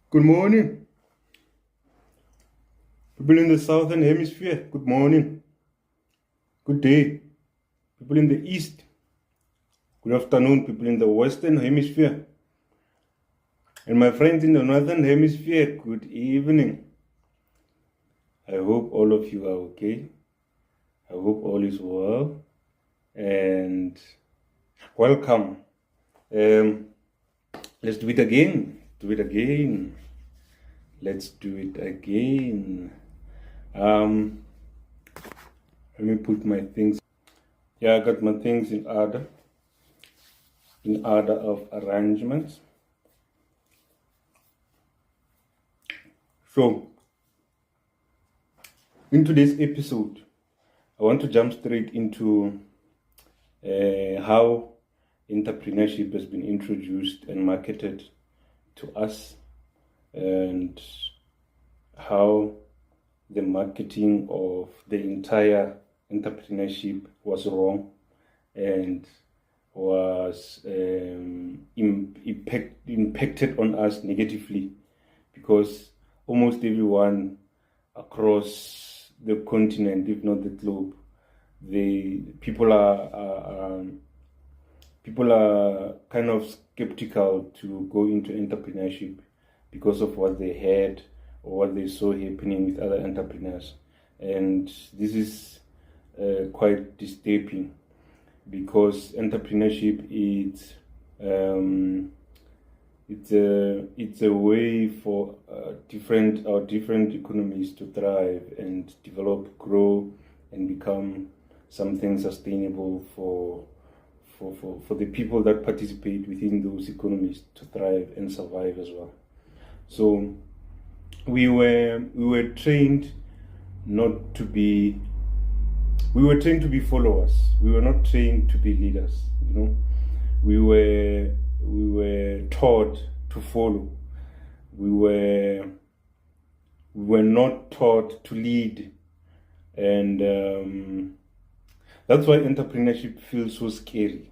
Good morning. People in the southern hemisphere, good morning. Good day. People in the east, good afternoon. People in the western hemisphere. And my friends in the northern hemisphere, good evening. I hope all of you are okay. I hope all is well. And welcome. Let's do it again. Do it again. Let's do it again. Let me put my things. Yeah, I got my things in order of arrangements. So, in today's episode, I want to jump straight into how entrepreneurship has been introduced and marketed to us, and how the marketing of the entire entrepreneurship was wrong and was impacted on us negatively, because almost everyone across the continent, if not the globe, the people are kind of skeptical to go into entrepreneurship because of what they heard or what they saw happening with other entrepreneurs. And this is quite disturbing, because entrepreneurship is it's a way for different economies to thrive and develop, grow, and become something sustainable for the people that participate within those economies to thrive and survive as well. So we were trained not to be. We were trained to be followers. We were not trained to be leaders. We were taught to follow. We were not taught to lead, and that's why entrepreneurship feels so scary.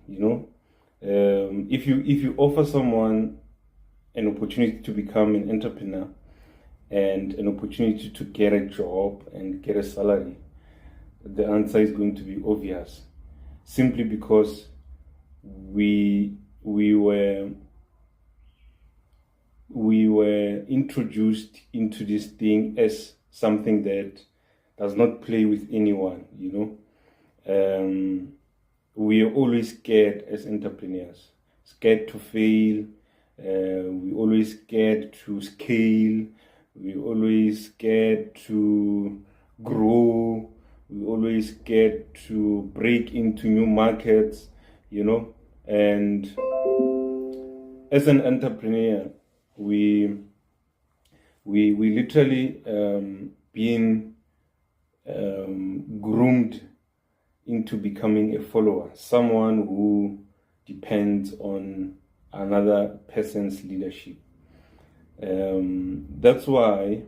If you offer someone an opportunity to become an entrepreneur and an opportunity to get a job and get a salary, the answer is going to be obvious, simply because we were introduced into this thing as something that does not play with anyone. We are always scared as entrepreneurs, scared to fail. We always scared to scale. We always scared to grow. We always scared to break into new markets, and as an entrepreneur, we literally been groomed into becoming a follower, someone who depends on another person's leadership. That's why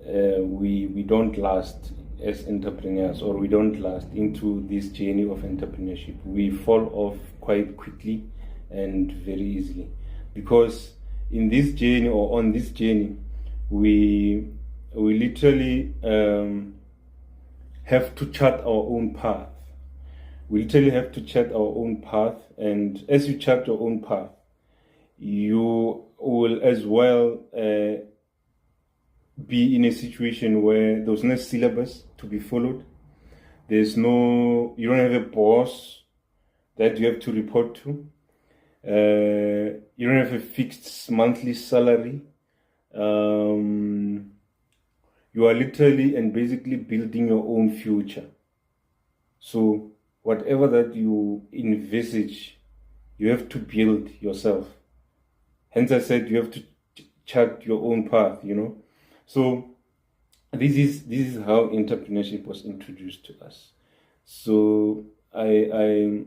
we don't last as entrepreneurs, or we don't last into this journey of entrepreneurship. We fall off quite quickly and very easily, because in this journey, or on this journey, we literally have to chart our own path. We literally have to chart our own path, and as you chart your own path, you will as well be in a situation where there's no syllabus to be followed. You don't have a boss that you have to report to. You don't have a fixed monthly salary. You are literally and basically building your own future. So whatever that you envisage, you have to build yourself. Hence I said you have to chart your own path, So this is how entrepreneurship was introduced to us. So I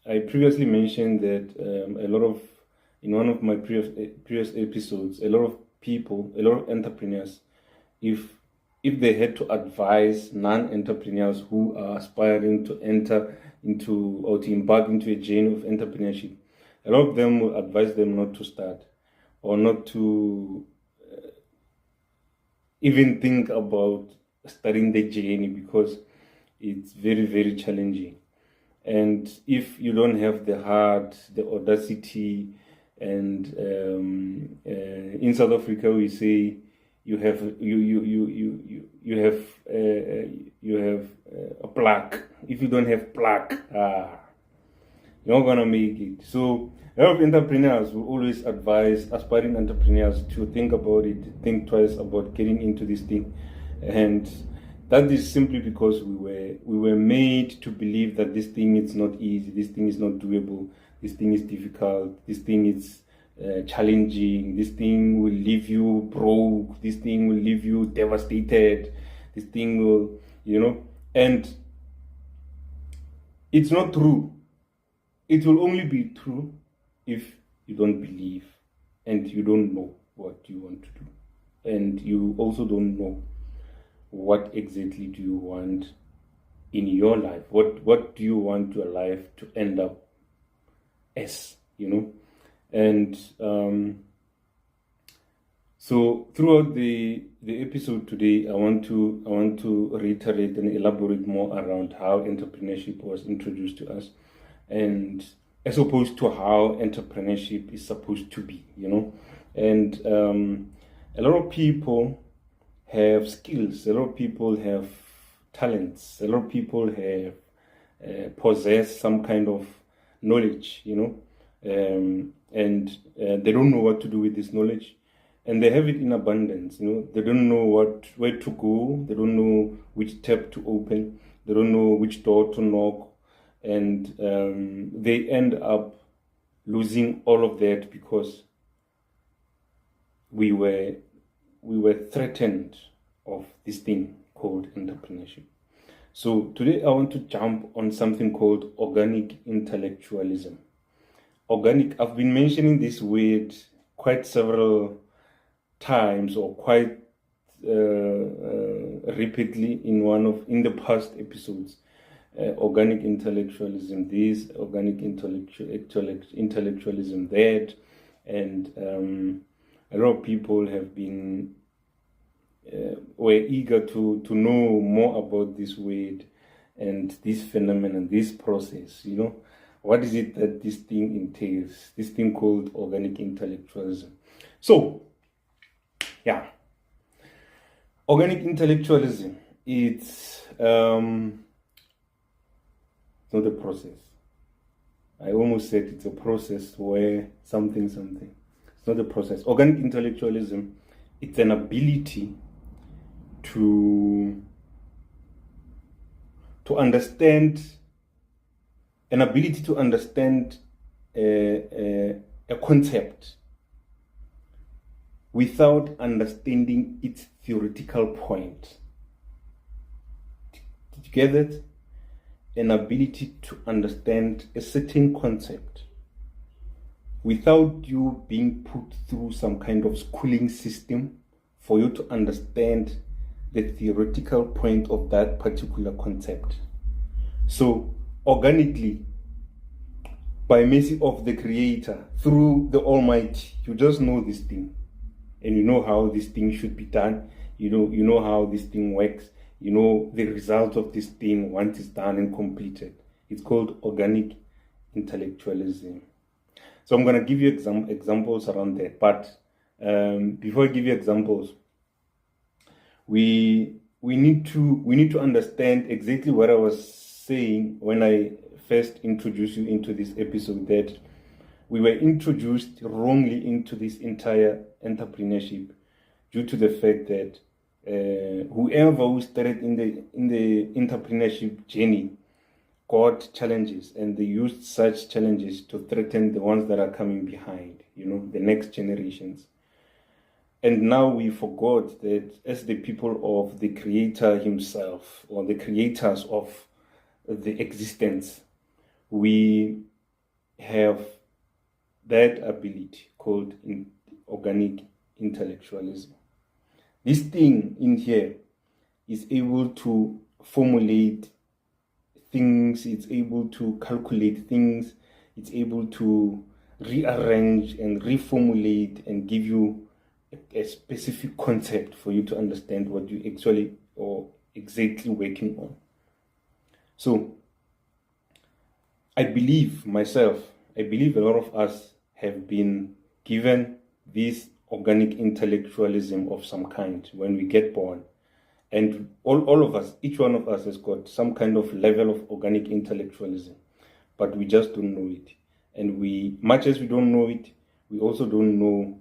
previously mentioned that in one of my previous episodes, a lot of entrepreneurs, if they had to advise non-entrepreneurs who are aspiring to enter into or to embark into a journey of entrepreneurship, a lot of them will advise them not to start, or not to even think about starting the journey, because it's very, very challenging. And if you don't have the heart, the audacity, and in South Africa we say you have a plaque. If you don't have plaque, you're not gonna make it. So a lot of entrepreneurs will always advise aspiring entrepreneurs to think about it, think twice about getting into this thing, and that is simply because we were made to believe that this thing is not easy, this thing is not doable, this thing is difficult, this thing is challenging, this thing will leave you broke, this thing will leave you devastated, this thing will, and it's not true. It will only be true if you don't believe and you don't know what you want to do, and you also don't know what exactly do you want in your life. What do you want your life to end up as, And so throughout the episode today, I want to reiterate and elaborate more around how entrepreneurship was introduced to us, and as opposed to how entrepreneurship is supposed to be, And a lot of people have skills, a lot of people have talents, a lot of people have possess some kind of knowledge, and they don't know what to do with this knowledge, and they have it in abundance. They don't know where to go, they don't know which tab to open, they don't know which door to knock, and they end up losing all of that because we were threatened of this thing called entrepreneurship. So today I want to jump on something called organic intellectualism. Organic, I've been mentioning this word quite several times, or quite repeatedly in the past episodes. Organic intellectualism this, organic intellectualism that, and a lot of people have been were eager to know more about this word and this phenomenon, this process. What is it that this thing entails? This thing called organic intellectualism. So, yeah, organic intellectualism. It's not a process. I almost said it's a process where something. It's not a process. Organic intellectualism, it's an ability to understand, a concept without understanding its theoretical point. Did you get that? An ability to understand a certain concept without you being put through some kind of schooling system for you to understand the theoretical point of that particular concept. So organically, by mercy of the Creator, through the Almighty, you just know this thing, and you know how this thing should be done. You know how this thing works. You know the result of this thing once it's done and completed. It's called organic intellectualism. So I'm going to give you examples around that. But before I give you examples, we need to understand exactly what I was saying when I first introduced you into this episode, that we were introduced wrongly into this entire entrepreneurship due to the fact that whoever who started in the entrepreneurship journey got challenges, and they used such challenges to threaten the ones that are coming behind, the next generations. And now we forgot that as the people of the Creator himself, or the creators of the existence, we have that ability called organic intellectualism. This thing in here is able to formulate things, it's able to calculate things, it's able to rearrange and reformulate and give you a specific concept for you to understand what you actually or exactly working on. So I believe a lot of us have been given this organic intellectualism of some kind when we get born. And all of us, each one of us has got some kind of level of organic intellectualism, but we just don't know it. And much as we don't know it, we also don't know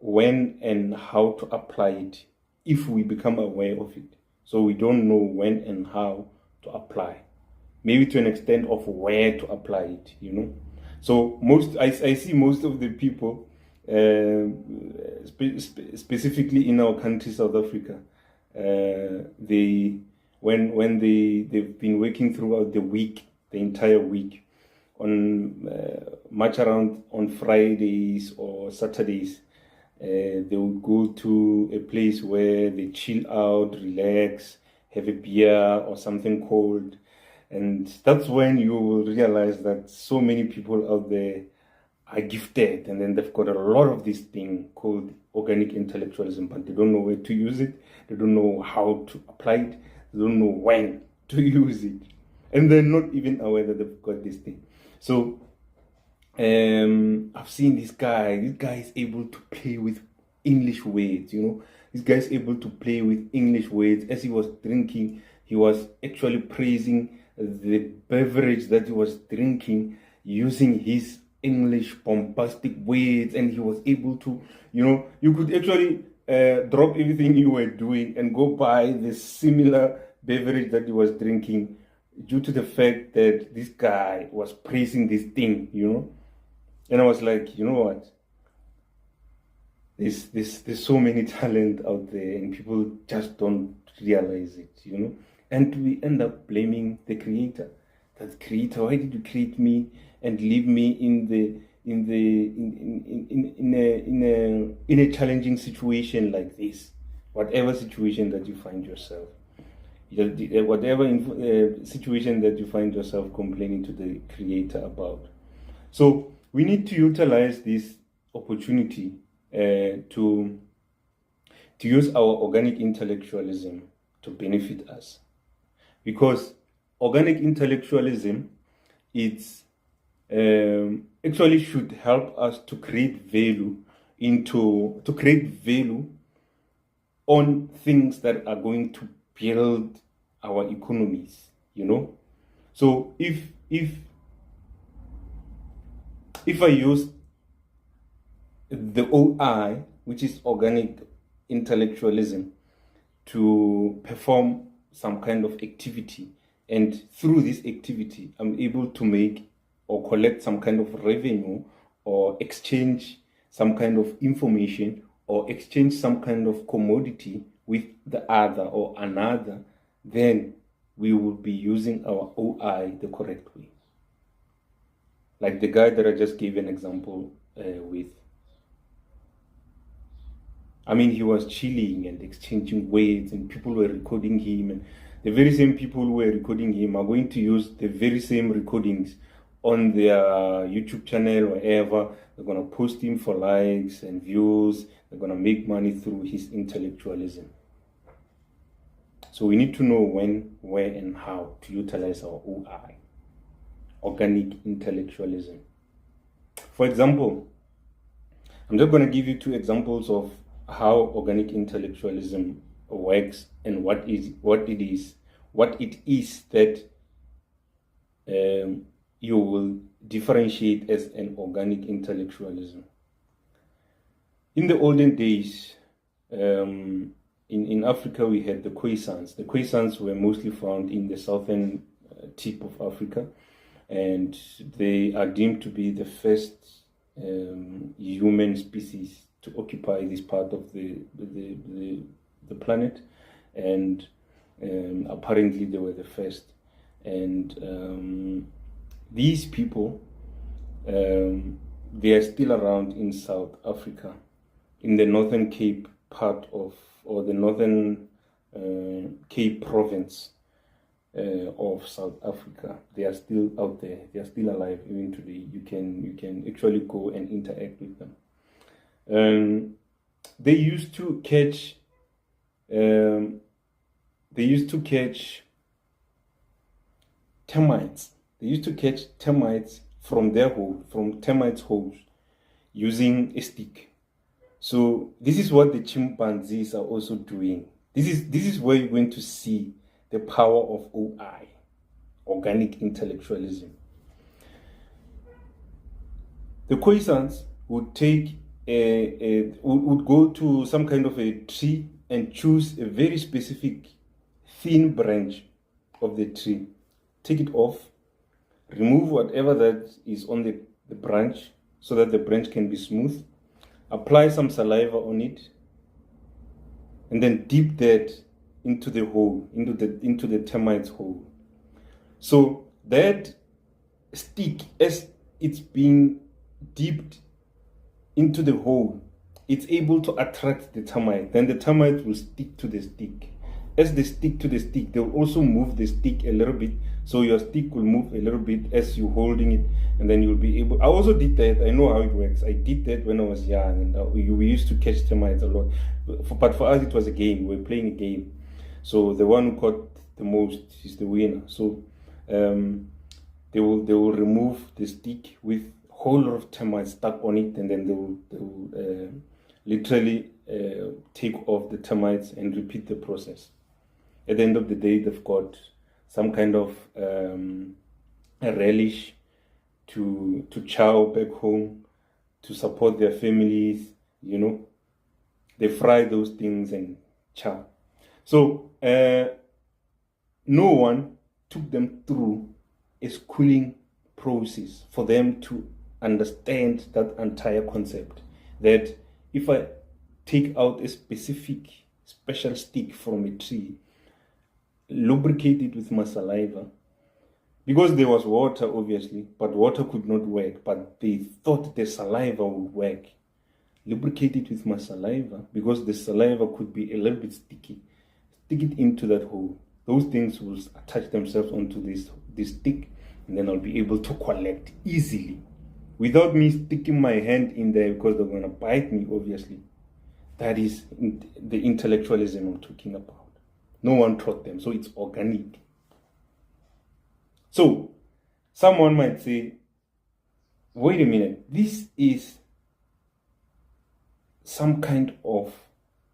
when and how to apply it if we become aware of it. So we don't know when and how to apply. Maybe to an extent of where to apply it, So I see most of the people, specifically in our country, South Africa, they've been working throughout the week, the entire week, on much around on Fridays or Saturdays. They would go to a place where they chill out, relax, have a beer or something cold. And that's when you will realize that so many people out there are gifted, and then they've got a lot of this thing called organic intellectualism, but they don't know where to use it, they don't know how to apply it, they don't know when to use it, and they're not even aware that they've got this thing. So I've seen this guy is able to play with English words, this guy is able to play with English words. As he was drinking, he was actually praising the beverage that he was drinking using his English bombastic words, and he was able to, you could actually drop everything you were doing and go buy the similar beverage that he was drinking due to the fact that this guy was praising this thing, And I was like, you know what? There's so many talent out there, and people just don't realize it, And we end up blaming the creator. That creator, why did you create me and leave me in a challenging situation like this? Whatever situation that you find yourself, whatever situation that you find yourself complaining to the creator about. So we need to utilize this opportunity to use our organic intellectualism to benefit us. Because organic intellectualism, it's actually should help us to create value on things that are going to build our economies, So if I use the OI, which is organic intellectualism, to perform some kind of activity, and through this activity I'm able to make or collect some kind of revenue or exchange some kind of information or exchange some kind of commodity with the other or another, then we will be using our OI the correct way. Like the guy that I just gave an example with. I mean, he was chilling and exchanging words, and people were recording him, and the very same people who were recording him are going to use the very same recordings on their YouTube channel, wherever. They're going to post him for likes and views. They're going to make money through his intellectualism. So we need to know when, where, and how to utilize our OI, organic intellectualism. For example, I'm just going to give you 2 examples of how organic intellectualism works and what it is that you will differentiate as an organic intellectualism. In the olden days, in Africa, we had the Khoisans. The Khoisans were mostly found in the southern tip of Africa, and they are deemed to be the first human species to occupy this part of the planet, and apparently they were the first. And these people, they are still around in South Africa, in the Northern Cape part of, or the Northern Cape province. of South Africa. They are still out there. They are still alive even today. You can actually go and interact with them. They used to catch. They used to catch termites. They used to catch termites from their hole, from termites' holes, using a stick. So this is what the chimpanzees are also doing. This is where you're going to see the power of OI, organic intellectualism. The Khoisans would take would go to some kind of a tree and choose a very specific thin branch of the tree, take it off, remove whatever that is on the branch so that the branch can be smooth, apply some saliva on it, and then dip that into the hole, into the termite's hole. So that stick, as it's being dipped into the hole, it's able to attract the termite. Then the termite will stick to the stick. As they stick to the stick, they will also move the stick a little bit. So your stick will move a little bit as you're holding it, and then you'll be able. I also did that. I know how it works. I did that when I was young, and we used to catch termites a lot. But for us, it was a game. We were playing a game. So the one who caught the most is the winner. So they will remove the stick with a whole lot of termites stuck on it, and then they will literally take off the termites and repeat the process. At the end of the day, they've got some kind of a relish to chow back home, to support their families, you know. They fry those things and chow. So no one took them through a schooling process for them to understand that entire concept, that if I take out a special stick from a tree, lubricate it with my saliva, because there was water obviously, but water could not work, but they thought the saliva would work. Lubricate it with my saliva, because the saliva could be a little bit sticky. Stick it into that hole. Those things will attach themselves onto this stick, and then I'll be able to collect easily without me sticking my hand in there, because they're going to bite me obviously. That is the intellectualism I'm talking about. No one taught them, so it's organic. So someone might say, wait a minute, this is some kind of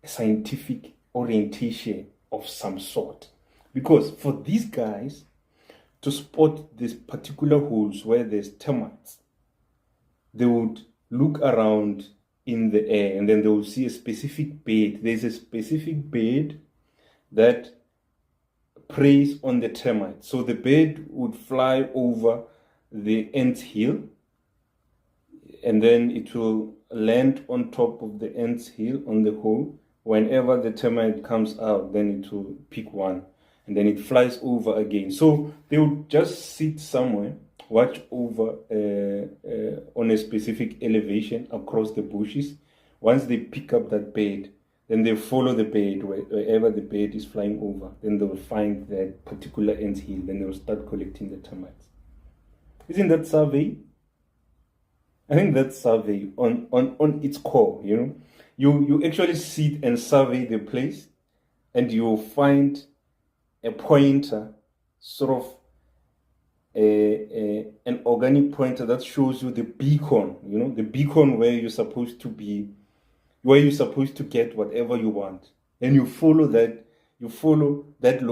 scientific orientation of some sort. Because for these guys to spot these particular holes where there's termites, they would look around in the air, and then they will see a specific bed. There's a specific bed that preys on the termites. So the bird would fly over the ant's hill, and then it will land on top of the ant's hill on the hole. Whenever the termite comes out, then it will pick one, and then it flies over again. So they would just sit somewhere, watch over on a specific elevation across the bushes. Once they pick up that bird, then they follow the bird wherever the bird is flying over. Then they will find that particular ant's hill. Then they will start collecting the termites. Isn't that survey? I think that's survey on its core. You know, you actually sit and survey the place, and you will find a pointer, sort of an organic pointer that shows you the beacon. You know, the beacon where you're supposed to be, where you're supposed to get whatever you want, and you follow that. You follow that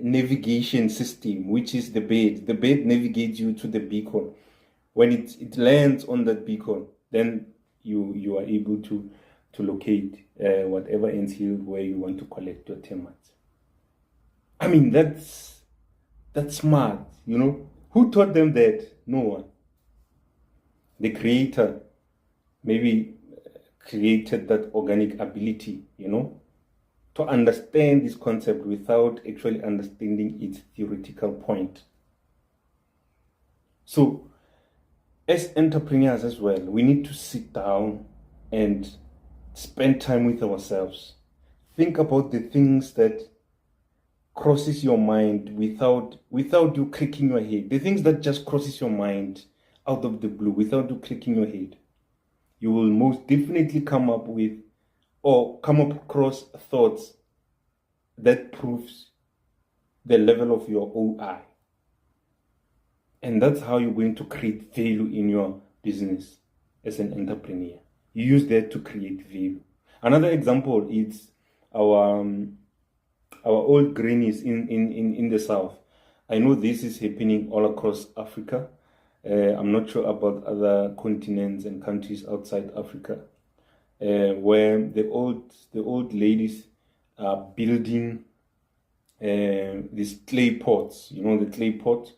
navigation system, which is the bird. The bird navigates you to the beacon. When it lands on that beacon, then you are able to locate whatever ant's hill where you want to collect your termites. I mean, that's smart, you know. Who taught them that? No one. The creator maybe created that organic ability, you know, to understand this concept without actually understanding its theoretical point. So, as entrepreneurs as well, we need to sit down and spend time with ourselves. Think about the things that crosses your mind without you cracking your head, the things that just crosses your mind out of the blue without you cracking your head, you will most definitely come up with or come across thoughts that proves the level of your OI. And that's how you're going to create value in your business as an entrepreneur. You use that to create value. Another example is our old grannies in the south. I know this is happening all across Africa. I'm not sure about other continents and countries outside Africa, where the old ladies are building these clay pots. You know the clay pot.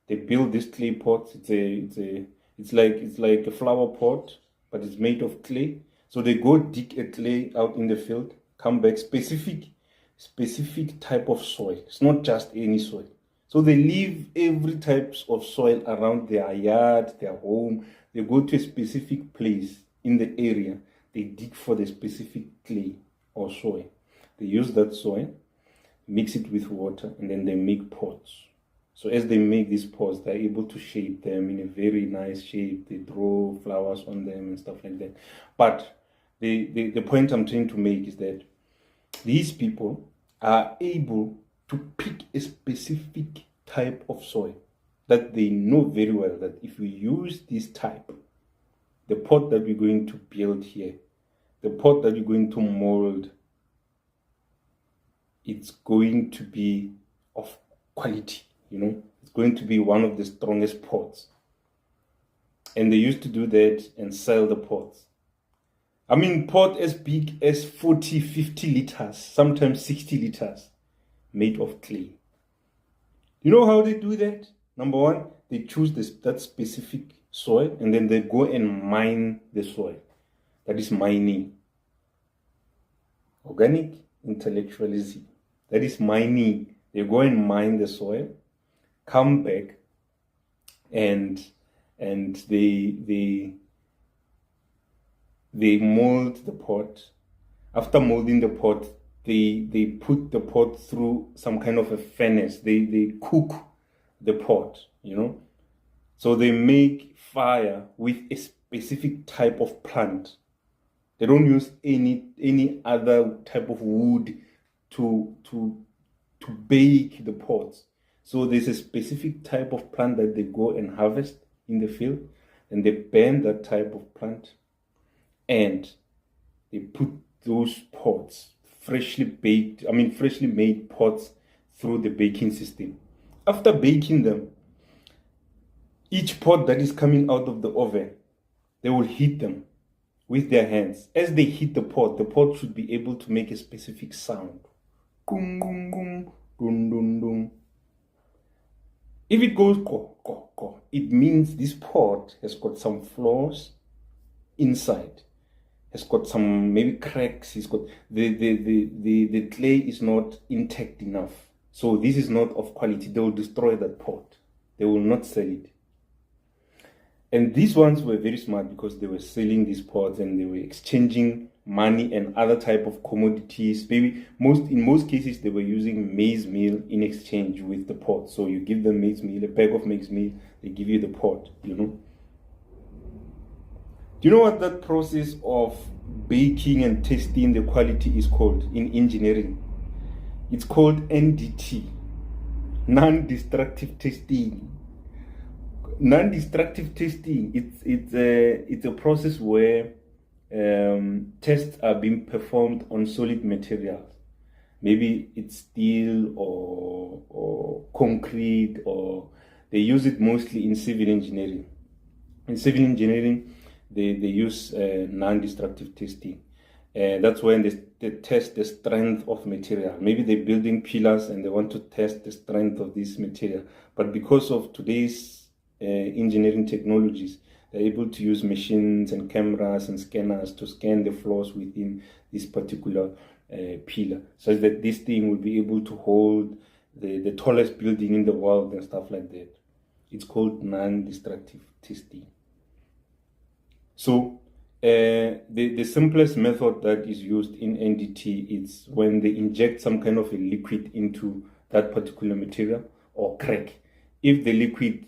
They build these clay pots. It's like a flower pot, but it's made of clay. So they go dig a clay out in the field, come back specific type of soil. It's not just any soil. So they leave every type of soil around their yard, their home. They go to a specific place in the area. They dig for the specific clay or soil. They use that soil, mix it with water, and then they make pots. So as they make these pots, they're able to shape them in a very nice shape. They draw flowers on them and stuff like that. But the point I'm trying to make is that these people are able to pick a specific type of soil that they know very well that if we use this type, the pot that we're going to build here, the pot that you're going to mold, it's going to be of quality, it's going to be one of the strongest pots. And they used to do that and sell the pots. I mean, pot as big as 40, 50 liters, sometimes 60 liters, made of clay. You know how they do that? Number one, they choose that specific soil, and then they go and mine the soil. That is mining. Organic intellectualism. That is mining. They go and mine the soil, come back, and they mold the pot. After molding the pot, they put the pot through some kind of a furnace. They cook the pot, So they make fire with a specific type of plant. They don't use any other type of wood to bake the pots. So there's a specific type of plant that they go and harvest in the field, and they burn that type of plant, and they put those pots, freshly made pots, through the baking system. After baking them, each pot that is coming out of the oven, they will hit them with their hands. As they hit the pot should be able to make a specific sound. Gung, gung, gung, dun, dun, dun. If it goes ko, ko, ko, it means this pot has got some flaws inside. Has got some maybe cracks. It's got the clay is not intact enough. So this is not of quality. They will destroy that pot. They will not sell it. And these ones were very smart because they were selling these pots and they were exchanging money and other type of commodities. Maybe in most cases they were using maize meal in exchange with the pot. So you give them maize meal, a bag of maize meal, they give you the pot, Do you know what that process of baking and testing the quality is called in engineering? It's called NDT, non-destructive testing. Non-destructive testing, it's a process where tests are being performed on solid materials. Maybe it's steel or concrete, or they use it mostly in civil engineering. In civil engineering, they use non-destructive testing. That's when they test the strength of material. Maybe they're building pillars and they want to test the strength of this material. But because of today's engineering technologies, they're able to use machines and cameras and scanners to scan the flaws within this particular pillar, so that this thing will be able to hold the tallest building in the world and stuff like that. It's called non-destructive testing. So the simplest method that is used in NDT is when they inject some kind of a liquid into that particular material, or crack. If the liquid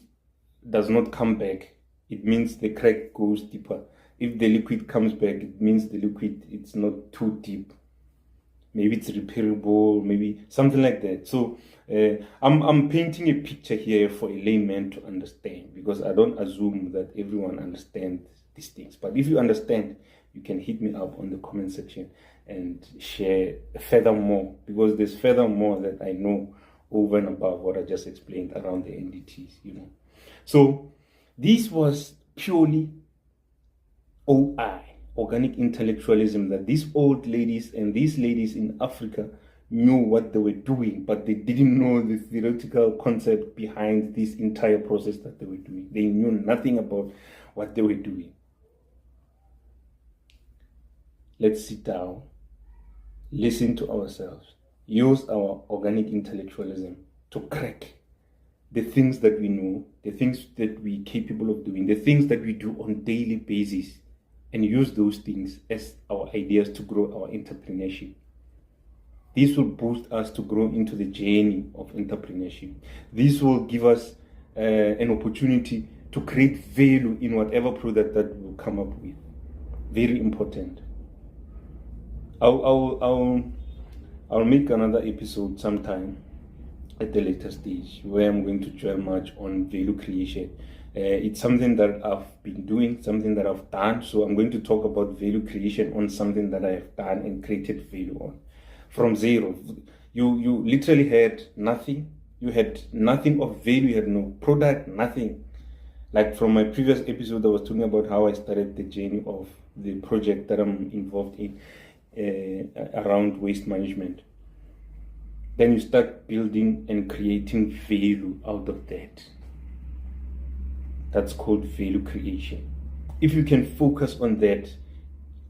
does not come back, it means the crack goes deeper. If the liquid comes back, it means the liquid, it's not too deep. Maybe it's repairable, maybe something like that. So I'm painting a picture here for a layman to understand, because I don't assume that everyone understands these things. But if you understand, you can hit me up on the comment section and share furthermore, because there's furthermore that I know over and above what I just explained around the NDTs, So this was purely OI, organic intellectualism, that these old ladies and these ladies in Africa knew what they were doing, but they didn't know the theoretical concept behind this entire process that they were doing. They knew nothing about what they were doing. Let's sit down, listen to ourselves, use our organic intellectualism to crack the things that we know, the things that we're capable of doing, the things that we do on a daily basis, and use those things as our ideas to grow our entrepreneurship. This will boost us to grow into the journey of entrepreneurship. This will give us an opportunity to create value in whatever product that we'll come up with. Very important. I'll make another episode sometime at the later stage where I'm going to dwell much on value creation. It's something that I've been doing, something that I've done. So I'm going to talk about value creation on something that I have done and created value on. From zero. You literally had nothing. You had nothing of value. You had no product, nothing. Like from my previous episode, I was talking about how I started the journey of the project that I'm involved in around waste management. Then you start building and creating value out of that. That's called value creation. If you can focus on that,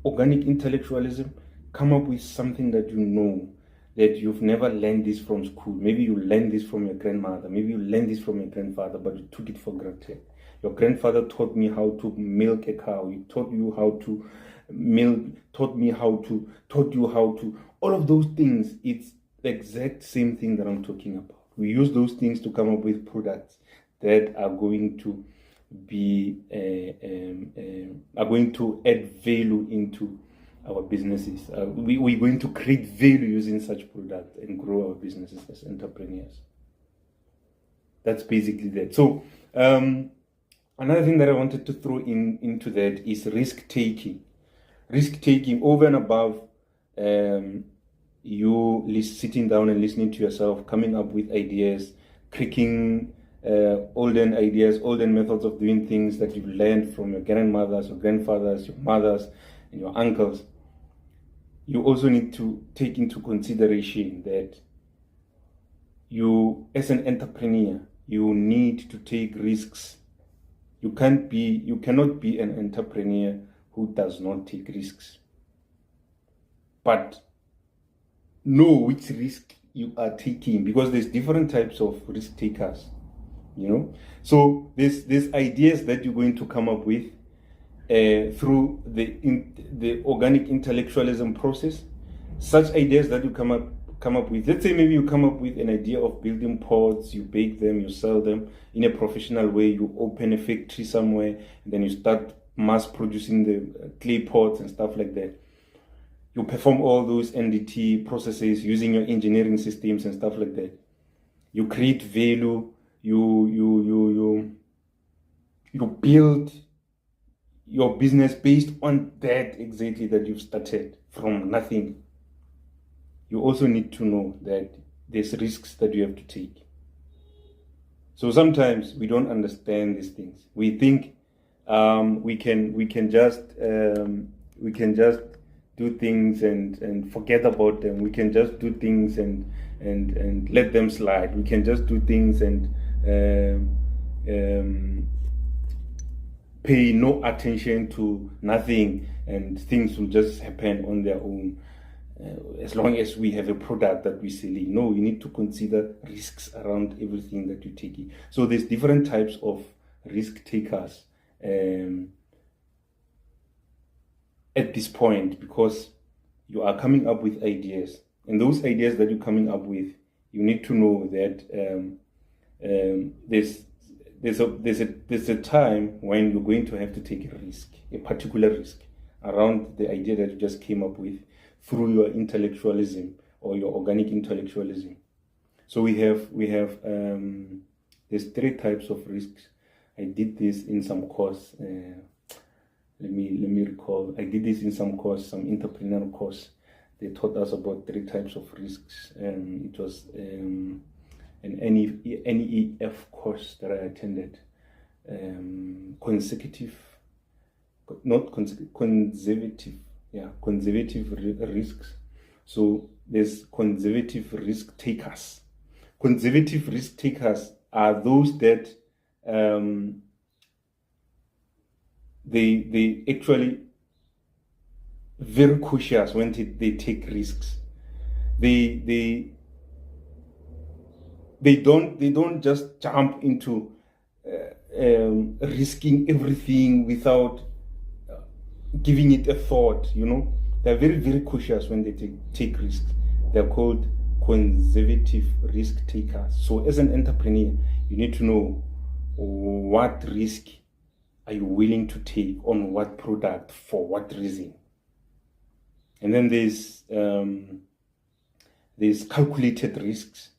organic intellectualism, come up with something that you know, that you've never learned this from school. Maybe you learned this from your grandmother. Maybe you learned this from your grandfather, but you took it for granted. Your grandfather taught me how to milk a cow. He taught you how to milk, taught you how to, all of those things. It's the exact same thing that I'm talking about. We use those things to come up with products that are going to be are going to add value into our businesses. We're going to create value using such products and grow our businesses as entrepreneurs. That's basically that. So another thing that I wanted to throw into that is risk taking. Risk taking over and above you sitting down and listening to yourself, coming up with ideas, cracking olden ideas, olden methods of doing things that you've learned from your grandmothers, your grandfathers, your mothers, and your uncles. You also need to take into consideration that you, as an entrepreneur, you need to take risks. You cannot be an entrepreneur who does not take risks. But know which risk you are taking, because there's different types of risk takers. So there's ideas that you're going to come up with through the organic intellectualism process. Such ideas that you come up with, let's say maybe you come up with an idea of building pots, you bake them, you sell them in a professional way, you open a factory somewhere, and then you start mass producing the clay pots and stuff like that. You perform all those NDT processes using your engineering systems and stuff like that. You create value. You build your business based on that exactly that you've started from nothing. You also need to know that there's risks that you have to take. So sometimes we don't understand these things. We think we can just do things and forget about them. We can just do things and let them slide. We can just do things and pay no attention to nothing, and things will just happen on their own as long as we have a product that we sell. No, you need to consider risks around everything that you take in. So there's different types of risk takers at this point, because you are coming up with ideas, and those ideas that you're coming up with, you need to know that there's a time when you're going to have to take a risk, a particular risk, around the idea that you just came up with through your intellectualism or your organic intellectualism. So we have there's 3 types of risks. I did this in some course. Let me recall. I did this in some course, some entrepreneurial course. They taught us about 3 types of risks. It was an NEF course that I attended. Conservative risks. So there's conservative risk takers. Conservative risk takers are those that they actually very cautious when they take risks. They don't just jump into risking everything without giving it a thought. They're very, very cautious when they take risks. They're called conservative risk takers. So as an entrepreneur, you need to know what risk are you willing to take on what product for what reason. And then there's calculated risks.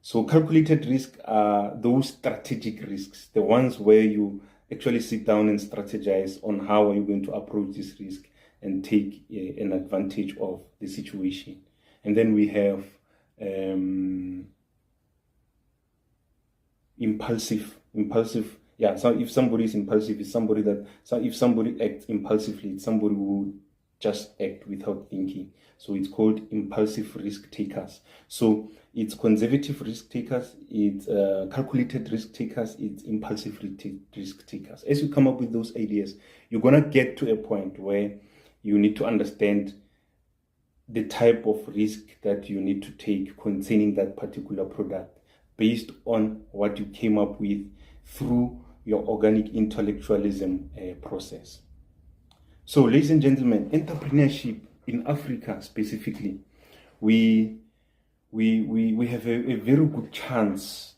So calculated risks are those strategic risks, the ones where you actually sit down and strategize on how are you going to approach this risk and take an advantage of the situation. And then we have impulsive. Yeah, so if somebody is impulsive, if somebody acts impulsively, it's somebody who just act without thinking. So it's called impulsive risk takers. So it's conservative risk takers, it's calculated risk takers, it's impulsive risk takers. As you come up with those ideas, you're going to get to a point where you need to understand the type of risk that you need to take concerning that particular product based on what you came up with through your organic intellectualism process. So, ladies and gentlemen, entrepreneurship in Africa specifically, we have a very good chance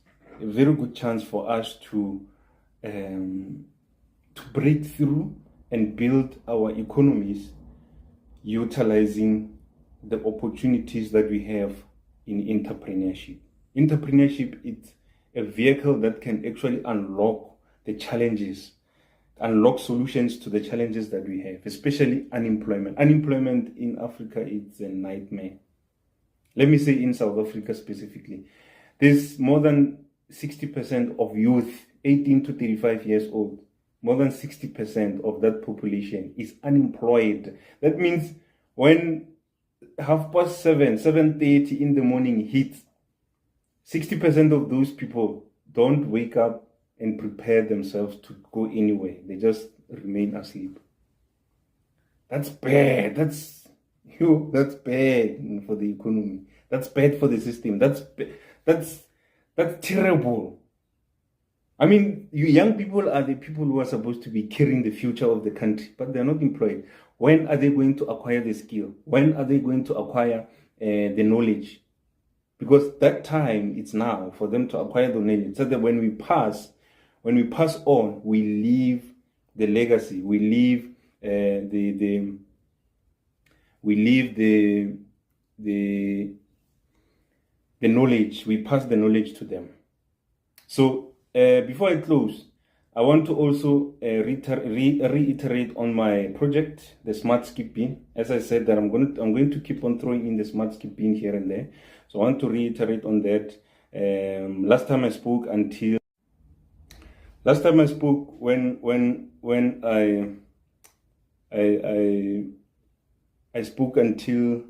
for us to break through and build our economies utilizing the opportunities that we have in entrepreneurship. Entrepreneurship is a vehicle that can actually unlock the challenges, unlock solutions to the challenges that we have, especially unemployment. Unemployment in Africa is a nightmare. Let me say in South Africa specifically, there's more than 60% of youth 18 to 35 years old. More than 60% of that population is unemployed. That means when 7:30 in the morning hits, 60% of those people don't wake up and prepare themselves to go anywhere. They just remain asleep. That's bad. That's bad for the economy. That's bad for the system. That's terrible. I mean, you young people are the people who are supposed to be carrying the future of the country, but they're not employed. When are they going to acquire the skill? When are they going to acquire the knowledge? Because that time, it's now for them to acquire the knowledge, so that when we pass on, we leave the legacy, we leave the knowledge, we pass the knowledge to them. So before I close, I want to also reiterate on my project, the Smart Skip Bin. As I said, that I'm going to keep on throwing in the Smart Skip Bin here and there. So I want to reiterate on that. Last time I spoke when I spoke until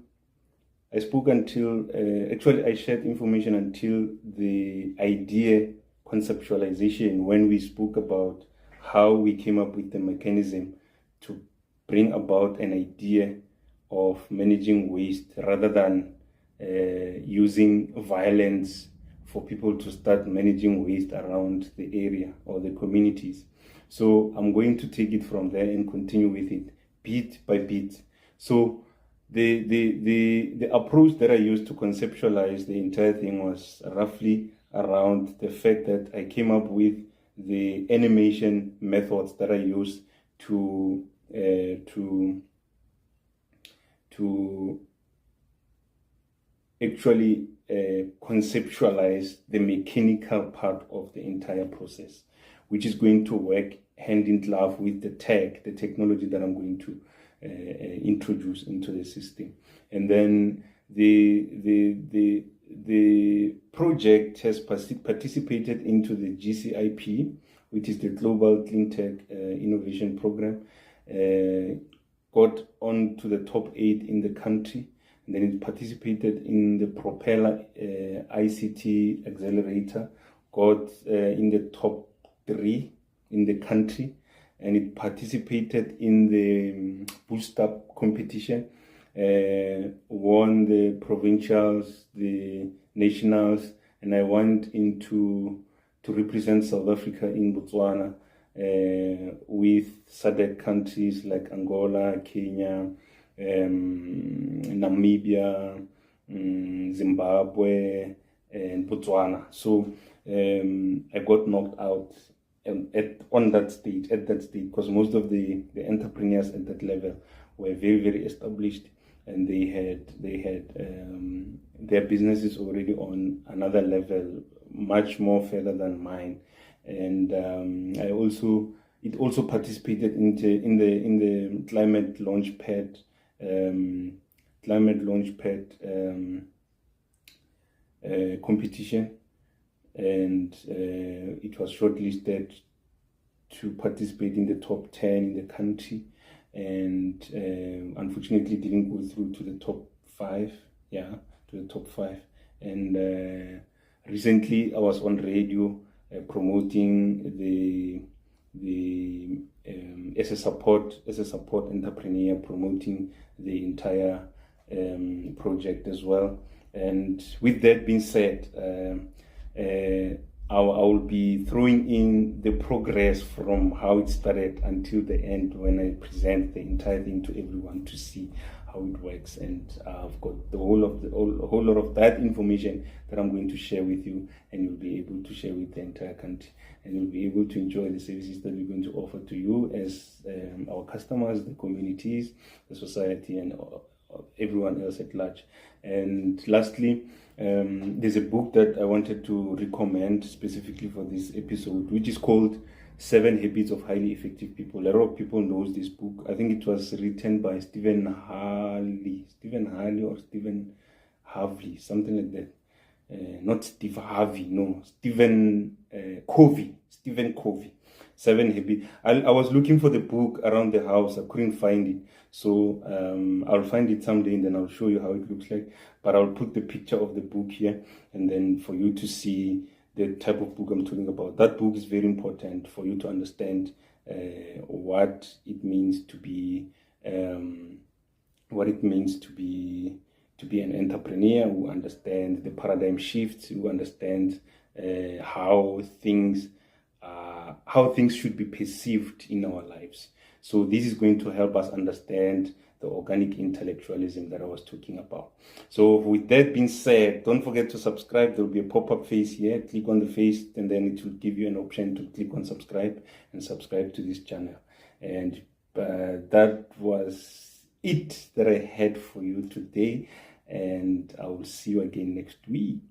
actually I shared information until the idea conceptualization, when we spoke about how we came up with the mechanism to bring about an idea of managing waste rather than using violence for people to start managing waste around the area or the communities. So I'm going to take it from there and continue with it bit by bit. So the approach that I used to conceptualize the entire thing was roughly around the fact that I came up with the animation methods that I used to actually conceptualize the mechanical part of the entire process, which is going to work hand in glove with the technology that I'm going to introduce into the system. And then the project has participated into the GCIP, which is the Global Clean Tech Innovation Program, got on to the top 8 in the country, and then it participated in the Propeller ICT Accelerator, got in the top 3 in the country, and it participated in the Bootstrap competition, won the provincials, the nationals, and I went into to represent South Africa in Botswana with SADC countries like Angola, Kenya, Namibia, Zimbabwe, and Botswana. So I got knocked out at that stage, because most of the entrepreneurs at that level were very, very established, and they had their businesses already on another level, much more further than mine. And it also participated in the climate launchpad competition, and it was shortlisted to participate in the top 10 in the country, and unfortunately didn't go through to the top 5. And recently I was on radio promoting the as a support entrepreneur, promoting the entire project as well. And with that being said, I will be throwing in the progress from how it started until the end, when I present the entire thing to everyone to see how it works. And I've got the whole lot of that information that I'm going to share with you, and you'll be able to share with the entire country, and you'll be able to enjoy the services that we're going to offer to you as our customers, the communities, the society, and everyone else at large. And lastly, there's a book that I wanted to recommend specifically for this episode, which is called 7 Habits of Highly Effective People. A lot of people knows this book. I think it was written by Stephen Harvey, something like that. Not Steve Harvey, no, Stephen Covey. 7 Habits. I was looking for the book around the house. I couldn't find it. So I'll find it someday, and then I'll show you how it looks like. But I'll put the picture of the book here, and then for you to see the type of book I'm talking about. That book is very important for you to understand what it means to be an entrepreneur, who understands the paradigm shifts, who understands how things should be perceived in our lives. So this is going to help us understand the organic intellectualism that I was talking about. So with that being said, don't forget to subscribe. There will be a pop-up face here. Click on the face, and then it will give you an option to click on subscribe and subscribe to this channel. And that was it that I had for you today. And I will see you again next week.